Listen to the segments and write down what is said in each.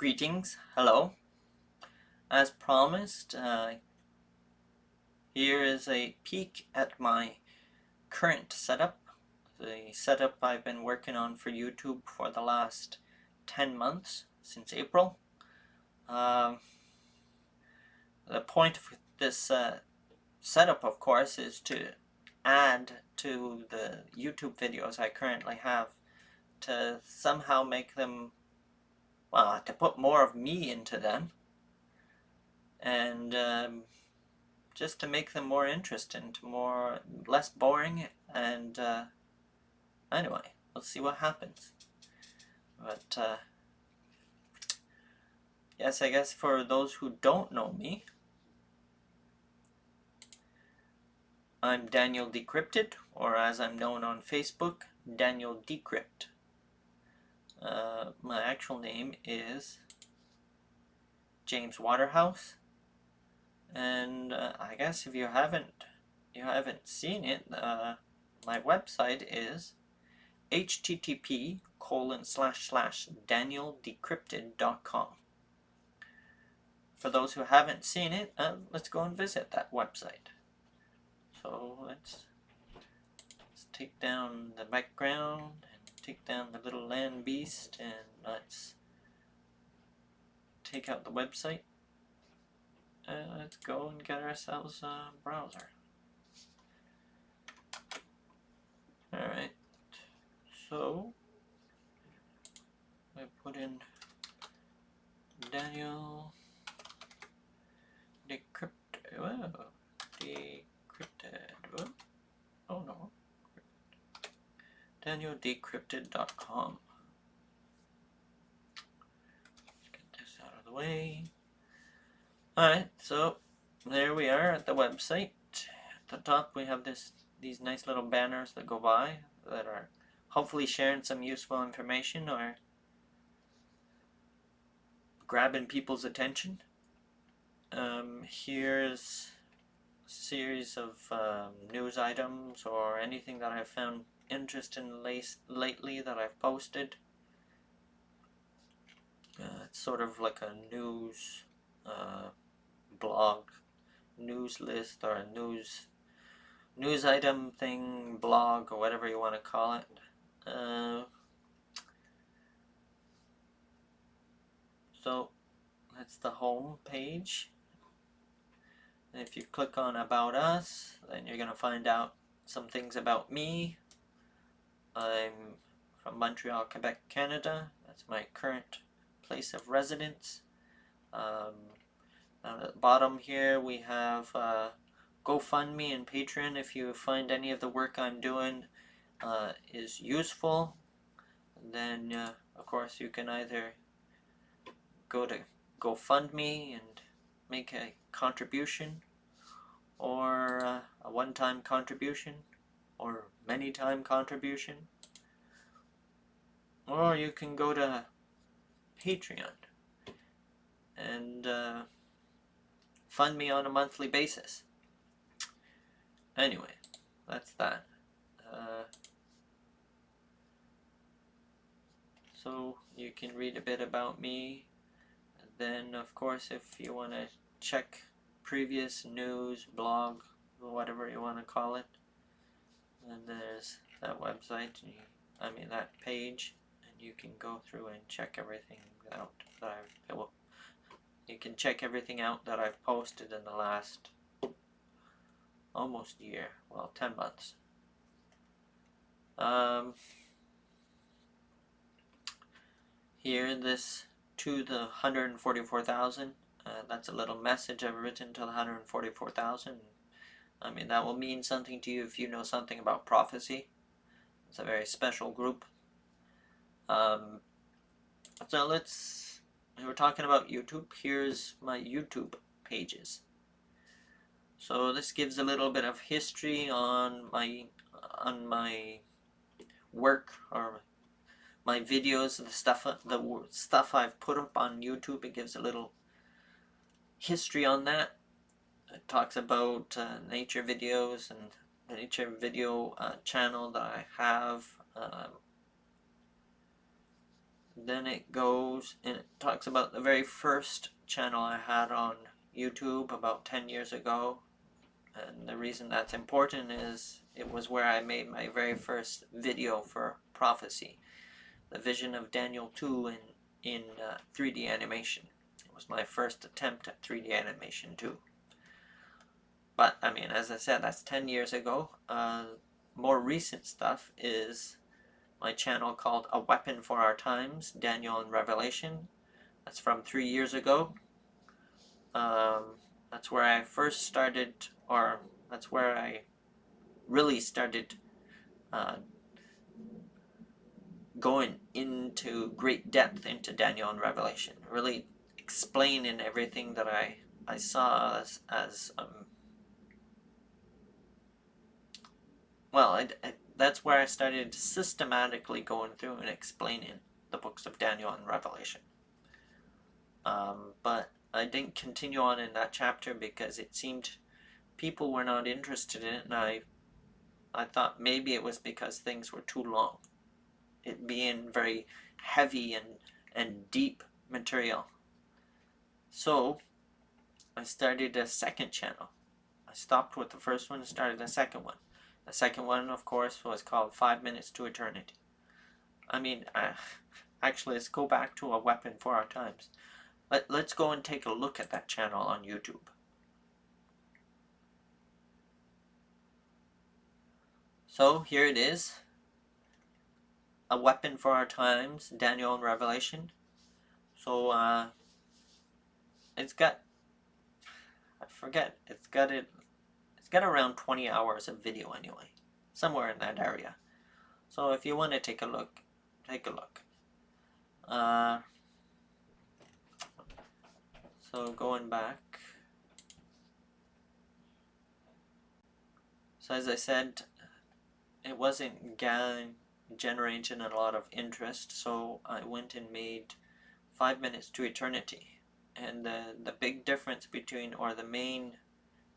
Greetings, hello. As promised, here is a peek at my current setup. The setup I've been working on for YouTube for the last 10 months, since April. The point of this setup, of course, is to add to the YouTube videos I currently have to somehow make them, well, to put more of me into them. And just to make them more interesting, less boring, and anyway, let's see what happens. But yes, I guess for those who don't know me, I'm Daniel Decrypted, or as I'm known on Facebook, Daniel Decrypt. My actual name is James Waterhouse, and I guess if you haven't seen it, my website is http://danieldecrypted.com. For those who haven't seen it, let's go and visit that website. So let's take down the background and take down the little land beast, and let's take out the website. Let's go and get ourselves a browser. Alright, so I put in Daniel Decrypted. Oh no. DanielDecrypted.com. Let's get this out of the way. Alright, so there we are at the website. At the top we have these nice little banners that go by that are hopefully sharing some useful information or grabbing people's attention. Here's a series of news items or anything that I've found interesting lately that I've posted. It's sort of like a news blog, news list, or a news item thing, blog, or whatever you want to call it. So that's the home page. And if you click on About Us, then you're going to find out some things about me. I'm from Montreal, Quebec, Canada. That's my current place of residence. Down at the bottom here we have GoFundMe and Patreon. If you find any of the work I'm doing is useful, then of course you can either go to GoFundMe and make a contribution, or a one-time contribution, or many-time contribution, or you can go to Patreon and fund me on a monthly basis. Anyway, that's that. So you can read a bit about me. And then, of course, if you want to check previous news, blog, whatever you want to call it, then there's that website, that page, and you can go through and check everything out that I've posted in the last almost year, 10 months. Here, this to the 144,000, that's a little message I've written to the 144,000. That will mean something to you if you know something about prophecy. It's a very special group. So we're talking about YouTube. Here's my YouTube pages. So this gives a little bit of history on my work, or my videos, the stuff I've put up on YouTube. It gives a little history on that. It talks about nature videos and the nature video channel that I have. Then it goes and it talks about the very first channel I had on YouTube about 10 years ago. And the reason that's important is it was where I made my very first video for prophecy, the vision of Daniel 2 in 3D animation. It was my first attempt at 3D animation too. But I mean, as I said, that's 10 years ago. More recent stuff is my channel called A Weapon for Our Times, Daniel and Revelation. That's from 3 years ago. That's where I first started, or that's where I really started going into great depth into Daniel and Revelation, really explaining everything that I saw as well, that's where I started systematically going through and explaining the books of Daniel and Revelation. But I didn't continue on in that chapter because it seemed people were not interested in it, and I thought maybe it was because things were too long, it being very heavy and deep material. So I started a second channel. I stopped with the first one and started a second one. The second one, of course, was called 5 Minutes to Eternity. I mean, actually, let's go back to A Weapon for Our Times. Let's go and take a look at that channel on YouTube. So here it is. A Weapon for Our Times, Daniel and Revelation. So it's got, I forget, it's got around 20 hours of video anyway, somewhere in that area. So if you want to take a look, take a look. So going back. So as I said, it wasn't generating a lot of interest, so I went and made 5 Minutes to Eternity. And the big difference between, or the main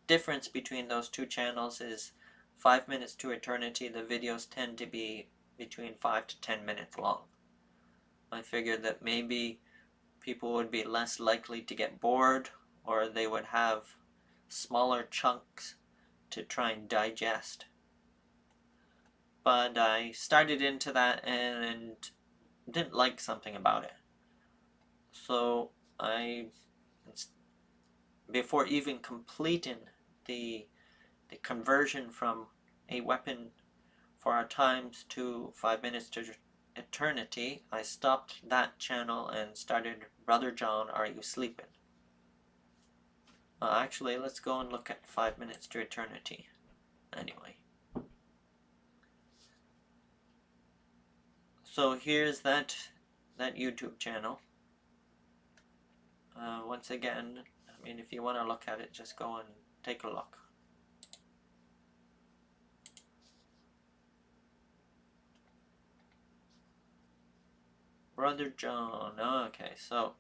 difference between those two channels is 5 Minutes to Eternity, the videos tend to be between 5 to 10 minutes long. I figured that maybe people would be less likely to get bored, or they would have smaller chunks to try and digest. But I started into that and didn't like something about it. So before even completing the conversion from A Weapon for Our Times to 5 Minutes to Eternity, I stopped that channel and started Brother John, Are You Sleeping? Actually, let's go and look at 5 Minutes to Eternity anyway. So here's that YouTube channel. Once again, I mean, if you want to look at it, just go and take a look. Brother John. Okay, so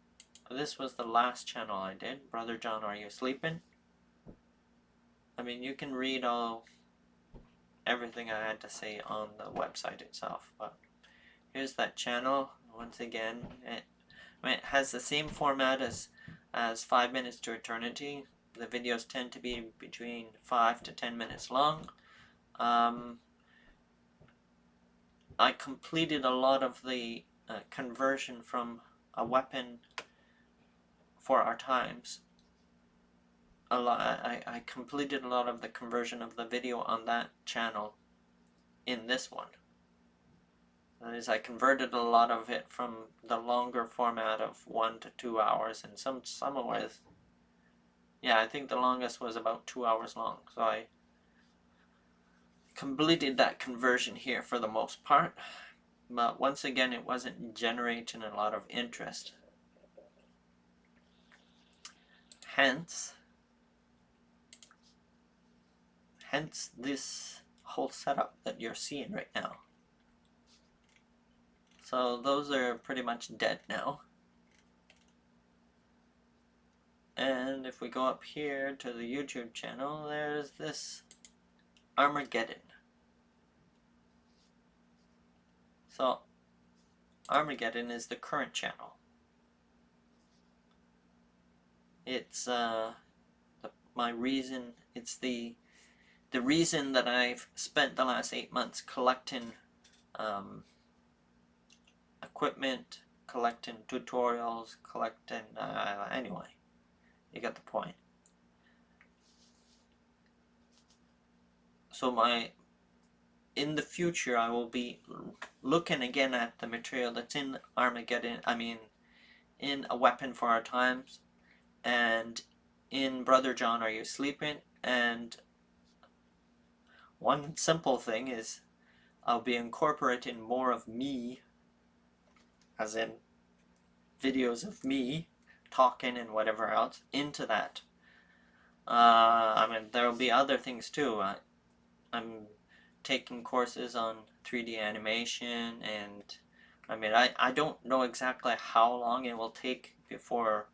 this was the last channel I did. Brother John, Are You Sleeping? I mean, you can read everything I had to say on the website itself, but here's that channel. Once again, it has the same format as 5 Minutes to Eternity. The videos tend to be between 5 to 10 minutes long. I completed a lot of the conversion from A Weapon for Our Times. I completed a lot of the conversion of the video on that channel in this one. That is, I converted a lot of it from the longer format of 1 to 2 hours, and some was, yeah, I think the longest was about 2 hours long. So I completed that conversion here for the most part, but once again, it wasn't generating a lot of interest. Hence this whole setup that you're seeing right now. So those are pretty much dead now. And if we go up here to the YouTube channel, there's this Armageddon. So Armageddon is the current channel. It's my reason. It's the reason that I've spent the last 8 months collecting equipment, collecting tutorials, collecting anyway, you get the point. So in the future I will be looking again at the material that's in Armageddon, in A Weapon for Our Times, and in Brother John, Are You Sleeping? And one simple thing is I'll be incorporating more of me, as in videos of me talking and whatever else, into that. There will be other things too. I'm taking courses on 3D animation, and I don't know exactly how long it will take before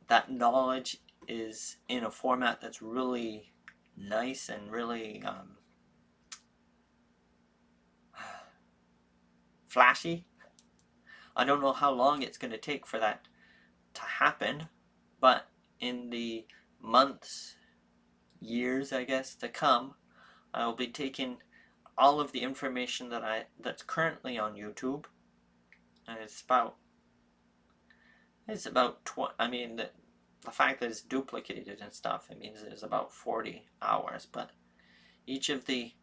that knowledge is in a format that's really nice and really flashy. I don't know how long it's going to take for that to happen, but in the months, years, I guess, to come, I will be taking all of the information that's currently on YouTube, and it's about the fact that it's duplicated and stuff, it means there's about 40 hours, but each of the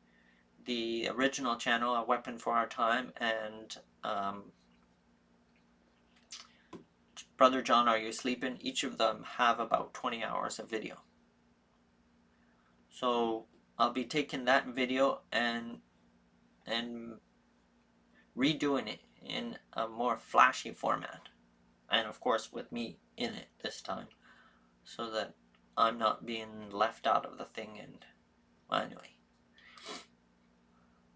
original channel, A Weapon for Our Time, and Brother John, Are You Sleeping? Each of them have about 20 hours of video. So I'll be taking that video and redoing it in a more flashy format, and of course with me in it this time, so that I'm not being left out of the thing. And well, anyway,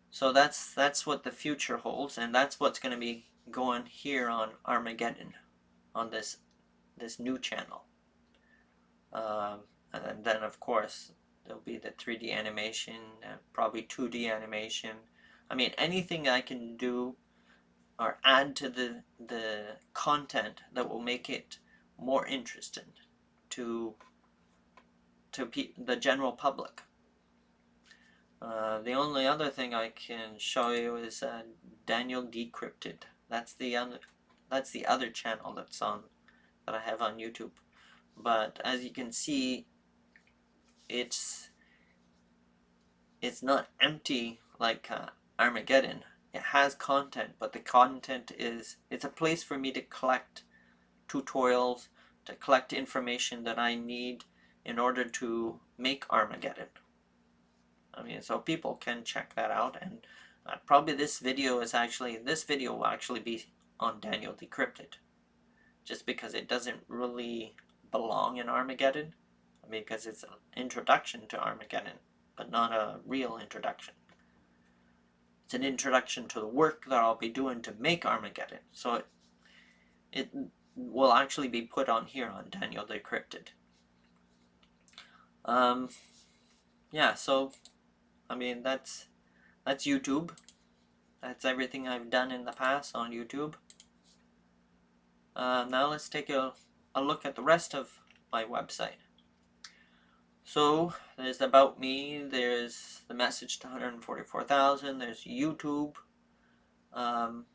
so that's what the future holds, and that's what's going to be going here on Armageddon, on this new channel. And then of course there'll be the 3D animation, probably 2D animation. Anything I can do or add to the content that will make it more interesting to the general public. The only other thing I can show you is Daniel Decrypted. That's the other channel that I have on YouTube. But as you can see, it's not empty like Armageddon. It has content, but the content it's a place for me to collect tutorials, to collect information that I need in order to make Armageddon. So people can check that out, and probably this video will actually be on Daniel Decrypted, just because it doesn't really belong in Armageddon. Because it's an introduction to Armageddon, but not a real introduction. It's an introduction to the work that I'll be doing to make Armageddon. So it will actually be put on here on Daniel Decrypted. Yeah, so that's YouTube. That's everything I've done in the past on YouTube. Now let's take a look at the rest of my website. So there's About Me, there's the message to 144,000, there's YouTube, then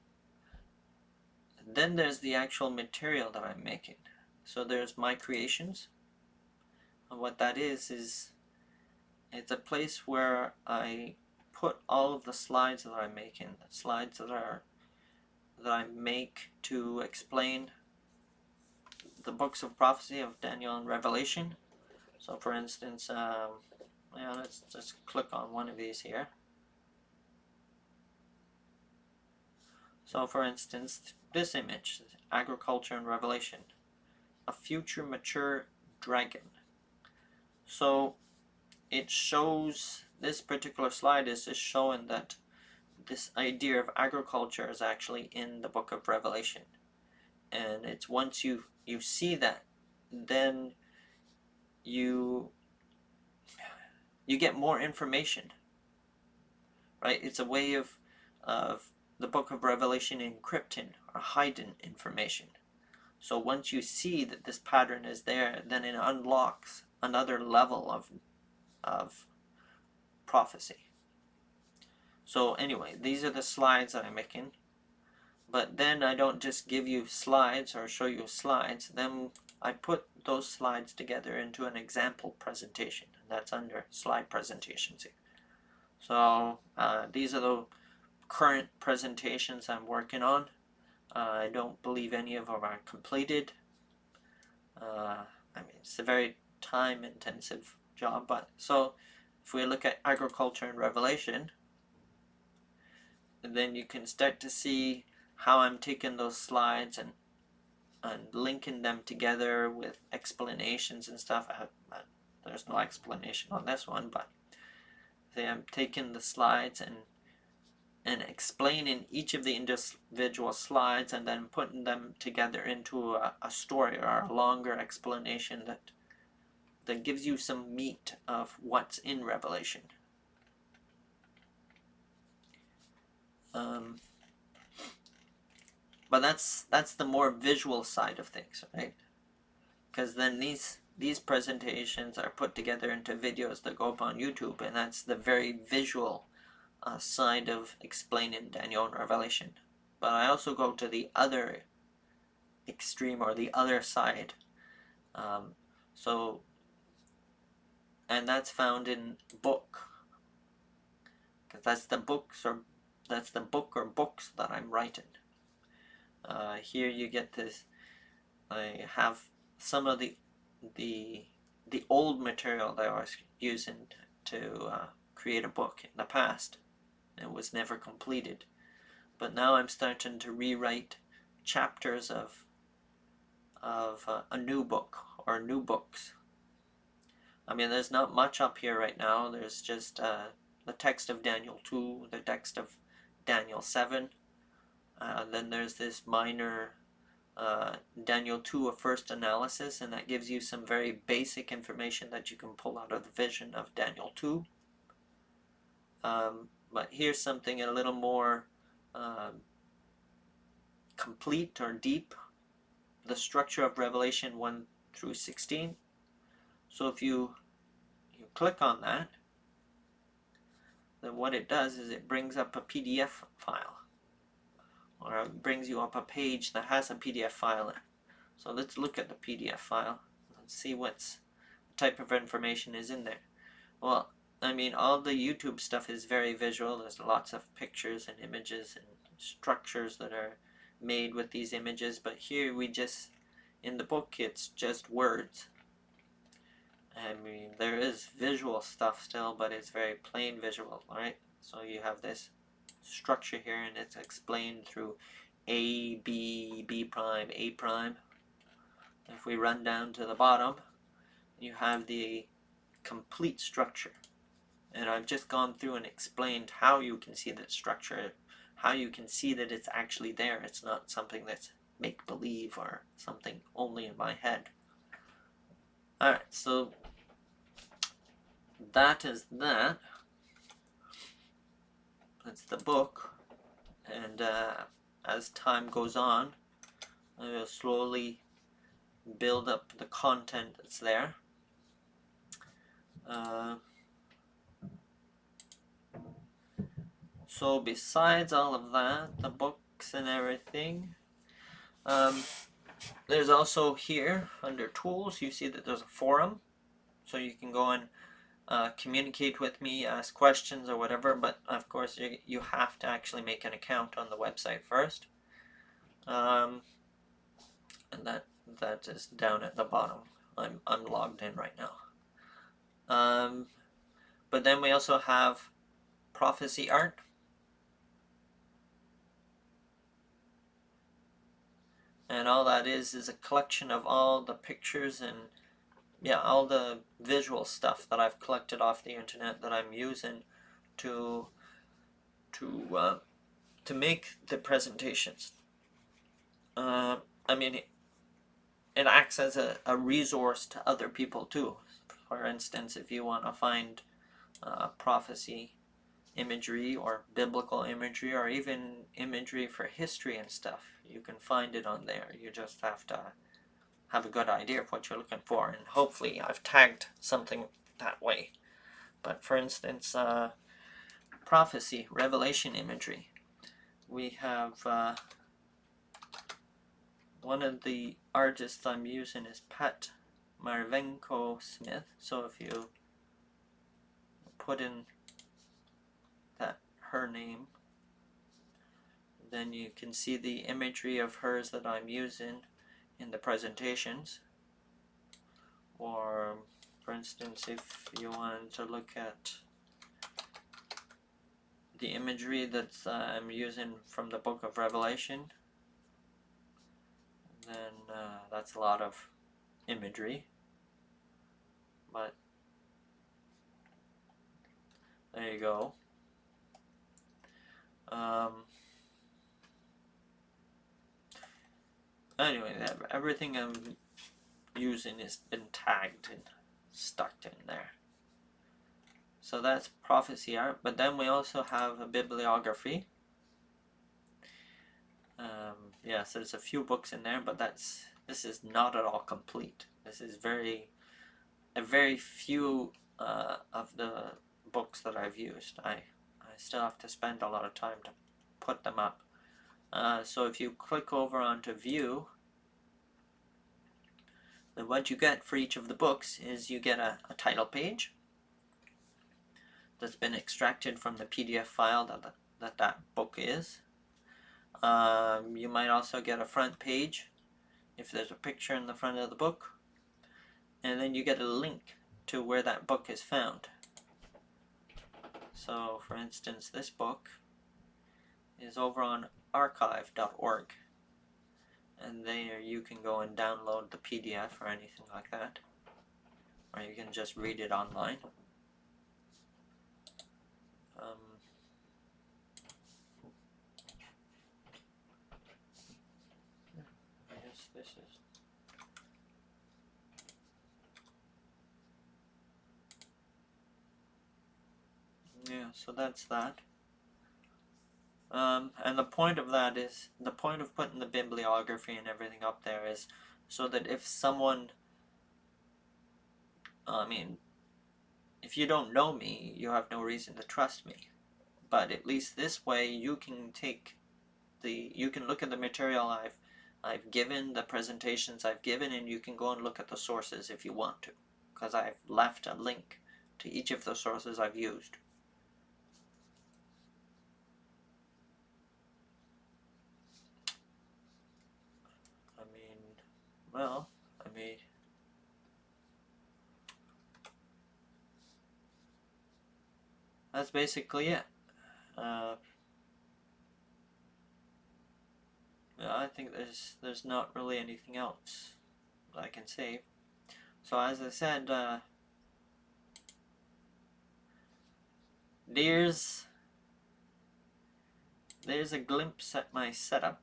there's the actual material that I'm making. So there's My Creations, and what that is it's a place where I put all of the slides that I'm making, the slides that I make to explain the books of prophecy of Daniel and Revelation. So for instance, let's just click on one of these here. So for instance, this image, Agriculture and Revelation, a future mature dragon. So it shows, this particular slide is just showing that this idea of agriculture is actually in the book of Revelation. And it's once you see that, then you get more information, right? It's a way of the book of Revelation encrypted or hidden information. So once you see that this pattern is there, then it unlocks another level of prophecy. So anyway, these are the slides that I'm making. But then I don't just give you slides or show you slides. Then I put those slides together into an example presentation. And that's under slide presentations here. So these are the current presentations I'm working on. I don't believe any of them are completed. I mean, it's a very time-intensive job. But so if we look at agriculture and Revelation, and then you can start to see how I'm taking those slides and linking them together with explanations and stuff. There's no explanation on this one, but I'm taking the slides and explaining each of the individual slides and then putting them together into a story or a longer explanation that gives you some meat of what's in Revelation. But that's the more visual side of things, right? Because then these presentations are put together into videos that go up on YouTube, and that's the very visual side of explaining Daniel and Revelation. But I also go to the other extreme or the other side. And that's found in book, because that's the book or books that I'm writing. Here you get this. I have some of the old material that I was using to create a book in the past. It was never completed, but now I'm starting to rewrite chapters of a new book or new books. I mean, there's not much up here right now. There's just the text of Daniel 2, the text of Daniel 7. Then there's this minor Daniel 2, a first analysis, and that gives you some very basic information that you can pull out of the vision of Daniel 2. But here's something a little more complete or deep, the structure of Revelation 1 through 16. So if you click on that, then what it does is it brings up a PDF file, or it brings you up a page that has a PDF file in it. So let's look at the PDF file and see what type of information is in there. Well, I mean, all the YouTube stuff is very visual. There's lots of pictures and images and structures that are made with these images, but here in the book it's just words. I mean, there is visual stuff still, but it's very plain visual, right? So you have this structure here, and it's explained through A, B, B prime, A prime. If we run down to the bottom, you have the complete structure. And I've just gone through and explained how you can see that structure, how you can see that it's actually there. It's not something that's make-believe or something only in my head. Alright, so that is that. That's the book. And as time goes on, I will slowly build up the content that's there. So besides all of that, the books and everything, there's also here under tools, you see that there's a forum, so you can go and communicate with me, ask questions or whatever, but of course you have to actually make an account on the website first. And that is down at the bottom. I'm logged in right now. But then we also have prophecy art. And all that is a collection of all the pictures and all the visual stuff that I've collected off the internet that I'm using to make the presentations. I mean, it acts as a resource to other people too. For instance, if you want to find prophecy imagery or biblical imagery or even imagery for history and stuff. You can find it on there. You just have to have a good idea of what you're looking for, and hopefully I've tagged something that way. But for instance, prophecy, revelation imagery. We have one of the artists I'm using is Pat Marvenko Smith. So if you put in her name, then you can see the imagery of hers that I'm using in the presentations. Or for instance, if you wanted to look at the imagery that I'm using from the book of Revelation, then that's a lot of imagery, but there you go. Anyway, everything I'm using has been tagged and stuck in there. So that's prophecy art, but then we also have a bibliography. Yes, there's a few books in there, but this is not at all complete. This is a very few of the books that I've used. I still have to spend a lot of time to put them up. So if you click over onto view, then what you get for each of the books is you get a title page that's been extracted from the PDF file that book is. You might also get a front page if there's a picture in the front of the book, and then you get a link to where that book is found. So for instance, this book is over on archive.org, and there you can go and download the PDF or anything like that, or you can just read it online. I guess this is so that's that. And the point of that is, the point of putting the bibliography and everything up there is so that if someone, if you don't know me, you have no reason to trust me. But at least this way you can you can look at the material I've given, the presentations I've given, and you can go and look at the sources if you want to, because I've left a link to each of the sources I've used. That's basically it. I think there's not really anything else that I can say. So as I said, there's a glimpse at my setup.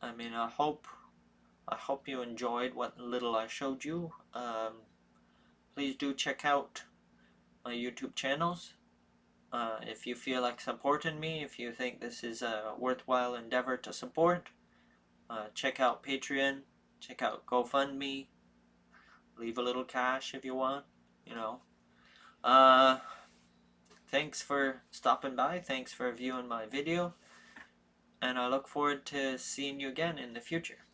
I hope you enjoyed what little I showed you. Please do check out my YouTube channels. If you feel like supporting me, if you think this is a worthwhile endeavor to support, check out Patreon, check out GoFundMe, leave a little cash if you want, Thanks for stopping by, thanks for viewing my video, and I look forward to seeing you again in the future.